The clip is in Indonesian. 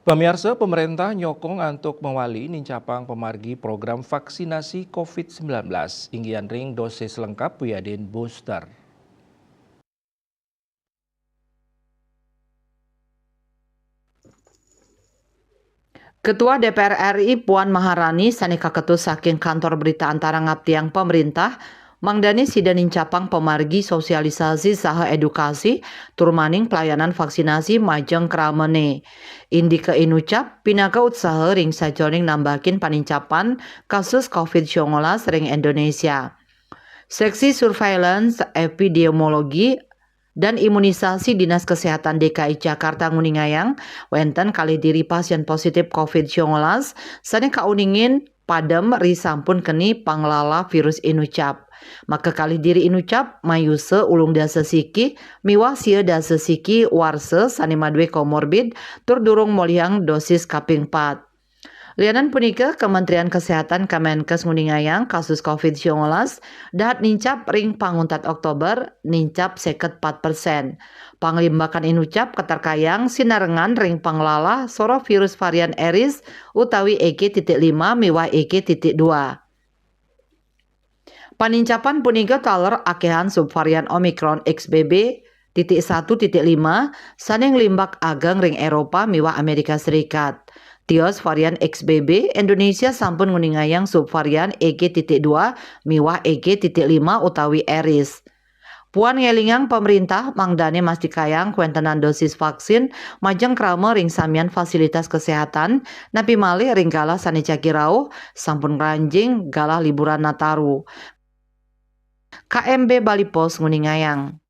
Pemirsa, pemerintah nyokong untuk mewali nincapang pemargi program vaksinasi COVID-19. Inggian ring dosis lengkap wiadin booster. Ketua DPR RI Puan Maharani sanika ketus saking kantor berita antara ngaptiang pemerintah mangdani sida nincapang pemargi sosialisasi saha edukasi turmaning pelayanan vaksinasi majeng kramene. Indi ke inucap pinaga usaha ring sajoning nambakin panincapan kasus COVID-19 ring Indonesia. Seksi Surveillance Epidemiologi dan Imunisasi Dinas Kesehatan DKI Jakarta nguningayang wenten kali diri pasien positif COVID-19 sane kauningin padem risampun keni panglala virus inucap. Maka kali diri inucap mayuse ulung dasa siki miwah sia dasa siki warse sane madwe komorbid tur durung moliang dosis kaping 4. Lianan punika Kementerian Kesehatan Kemenkes nguningayang kasus COVID-19 dahat nincap ring panguntat Oktober nincap 4%. Panglimbakan inucap keterkayang sinarengan ring panglala soro virus varian Eris utawi EG.5 miwah EG.2. Panincapan punika taler akehan subvarian Omicron XBB.1.5 saneng limbak ageng ring Eropa miwah Amerika Serikat. Tios varian XBB Indonesia sampun nguningayang subvarian EG.2 miwah EG.5 utawi Eris. Puan ngelingang pemerintah mangdane mastikayang kuentenan dosis vaksin majeng krama ring samian fasilitas kesehatan napi malih ring galah sanicaki rauh sampun ranjing galah liburan Nataru. KMB Bali Pos nguningayang.